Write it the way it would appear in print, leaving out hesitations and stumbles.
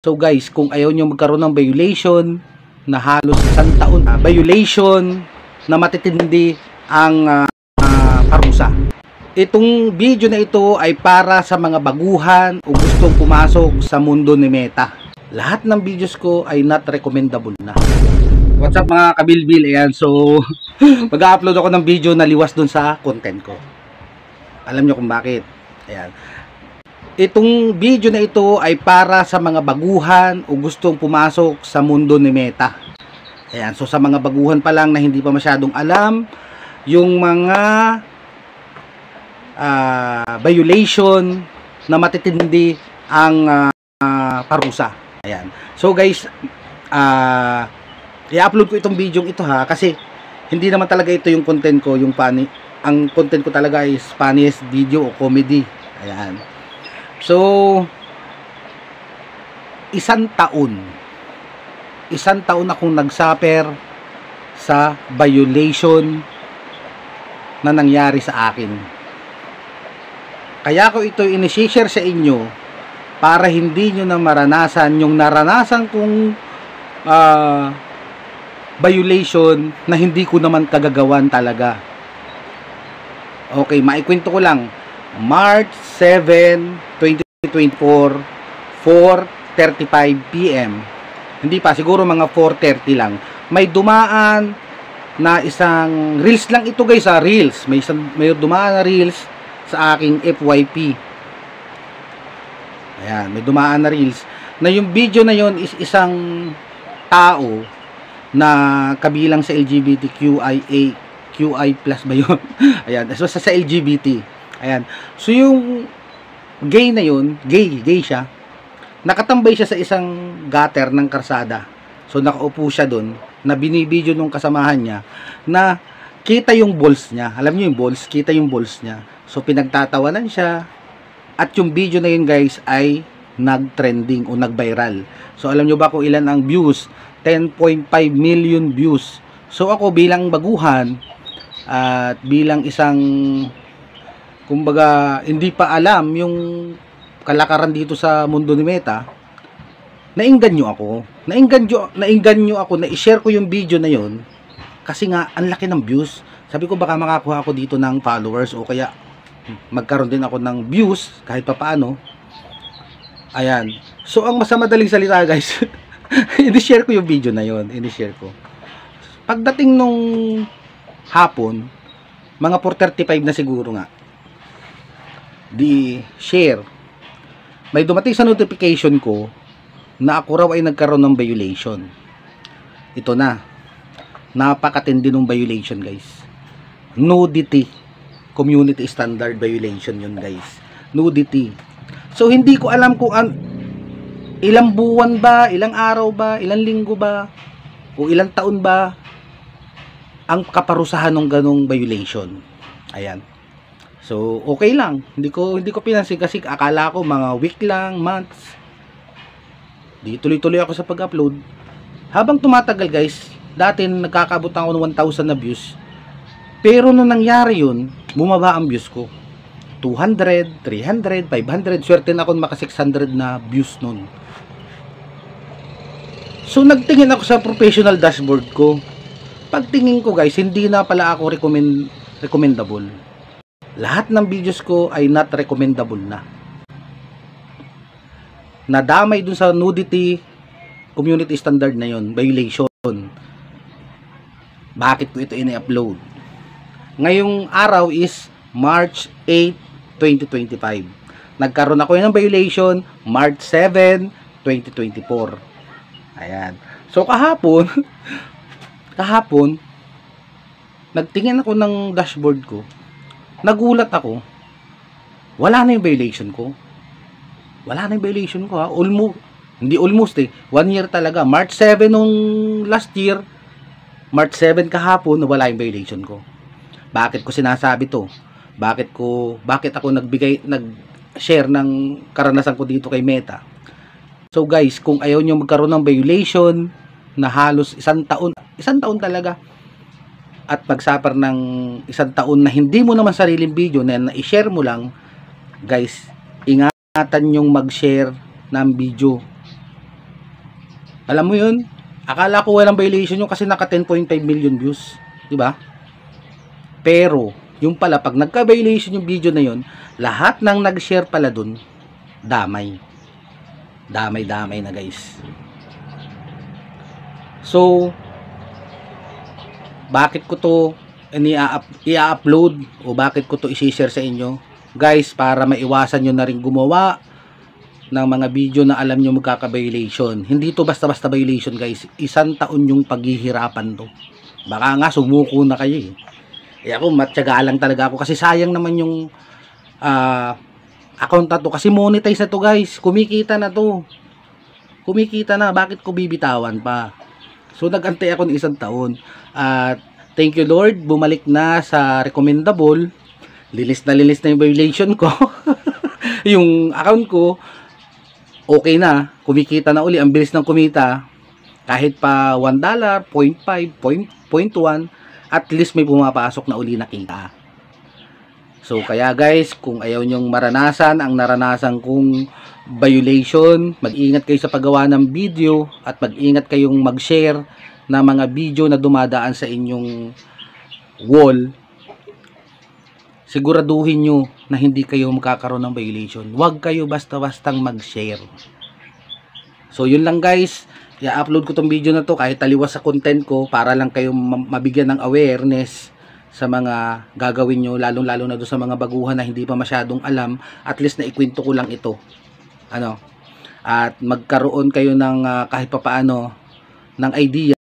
So guys, kung ayaw nyo magkaroon ng violation na halos isang taon, violation na matitindi ang parusa. Itong video na ito ay para sa mga baguhan o gustong pumasok sa mundo ni Meta. Lahat ng videos ko ay not recommendable na. What's up mga kabilbil? Ayan, so mag-upload ako ng video na liwas dun sa content ko. Alam nyo kung bakit. Ayan. Itong video na ito ay para sa mga baguhan o gustong pumasok sa mundo ni Meta. Ayan, so sa mga baguhan pa lang na hindi pa masyadong alam yung mga violation na matitindi ang parusa. Ayan. So guys, i-upload ko itong video ito kasi hindi naman talaga ito yung content ko, yung funny. Ang content ko talaga is funniest video o comedy. Ayan. So, isang taon akong nagsuffer sa violation na nangyari sa akin. Kaya ko ito ini-share sa inyo para hindi nyo na maranasan yung naranasan kong violation na hindi ko naman kagagawan talaga. Okay, maikwento ko lang. March 7, 2024, 4:35 PM. Hindi pa, siguro mga 4:30 lang. May dumaan na isang reels lang ito guys, reels. May dumaan na reels sa aking FYP. Ayan, may dumaan na reels. Na yung video na yon is isang tao na kabilang sa QI plus ba yun? Ayan, so sa LGBT. Ayan. So yung gay na yun, gay siya. Nakatambay siya sa isang gutter ng karsada. So nakaupo siya doon na binibidyo nung kasamahan niya na kita yung balls niya. Alam niyo yung balls, kita yung balls niya. So pinagtatawanan siya. At yung video na yun guys ay nag-trending o nag-viral. So alam niyo ba kung ilan ang views? 10.5 million views. So ako bilang baguhan at bilang isang kumbaga hindi pa alam yung kalakaran dito sa mundo ni Meta, nainganyo ako na i-share ko yung video na yon kasi nga ang laki ng views. Sabi ko baka makakuha ako dito ng followers o kaya magkaroon din ako ng views kahit pa paano. Ayan, so ang madaling salita guys, i-share ko yung video na yon, i-share ko. Pagdating nung hapon, mga 4:35 na siguro nga, di share, may dumating sa notification ko na ako raw ay nagkaroon ng violation. Ito na, napakatindi ng violation guys. Nudity, community standard violation yun guys. Nudity. So hindi ko alam kung ilang buwan ba, ilang araw ba, ilang linggo ba, o ilang taon ba ang kaparusahan ng ganong violation. Ayan. So, okay lang. Hindi ko pinansin kasi akala ko mga week lang, months. Di tuloy-tuloy ako sa pag-upload. Habang tumatagal guys, dati nagkakabot ako ng 1,000 na views. Pero nung nangyari yun, bumaba ang views ko. 200, 300, 500. Swerte na ako maka 600 na views nun. So, nagtingin ako sa professional dashboard ko. Pagtingin ko guys, hindi na pala ako recommendable. Lahat ng videos ko ay not recommendable na. Nadamay dun sa nudity community standard na yon, violation. Bakit ko ito ini-upload? Ngayong araw is March 8, 2025. Nagkaroon ako ng violation March 7, 2024. Ayan. So kahapon nagtingin ako ng dashboard ko. Nagulat ako. Wala na yung violation ko. Hindi almost 1 year talaga. March 7 nung last year, March 7 kahapon, wala yung violation ko. Bakit ko sinasabi to? Bakit ako nag-share ng karanasan ko dito kay Meta? So guys, kung ayaw nyo magkaroon ng violation na halos isang taon talaga, at magsuffer ng isang taon na hindi mo naman sariling video na i-share mo lang, guys, ingatan yung mag-share ng video. Alam mo yun? Akala ko walang violation yun kasi naka 10.5 million views. Diba? Pero, yung pala, pag nagka-violation yung video na yun, lahat ng nag-share pala dun, damay. Damay-damay na guys. So, bakit ko to i-upload o bakit ko to i-share sa inyo? Guys, para maiwasan nyo na rin gumawa ng mga video na alam nyo magkaka-violation. Hindi to basta-basta violation guys. 1 taon yung paghihirapan to. Baka nga sumuko na kayo eh. Eh ako matyaga lang talaga ako kasi sayang naman yung account na to. Kasi monetize na to guys. Kumikita na to. Kumikita na. Bakit ko bibitawan pa? So nag-antay ako ng 1 taon. At thank you Lord. Bumalik na sa recommendable. Lilis na yung violation ko. Yung account ko okay na, kumikita na uli, ang bilis ng kumita, kahit pa $1, 0.5, 0.1, at least may pumapasok na uli na kita. So kaya guys, kung ayaw nyong maranasan ang naranasan kong violation, mag-ingat kayo sa paggawa ng video at mag-ingat kayong mag-share na mga video na dumadaan sa inyong wall. Siguraduhin nyo na hindi kayo magkakaroon ng violation. Huwag kayo basta-bastang mag-share. So yun lang guys, i-upload ko tong video na to kahit taliwas sa content ko para lang kayo mabigyan ng awareness sa mga gagawin nyo, lalong-lalo na doon sa mga baguhan na hindi pa masyadong alam. At least na ikwento ko lang ito. At magkaroon kayo ng kahit papaano ng idea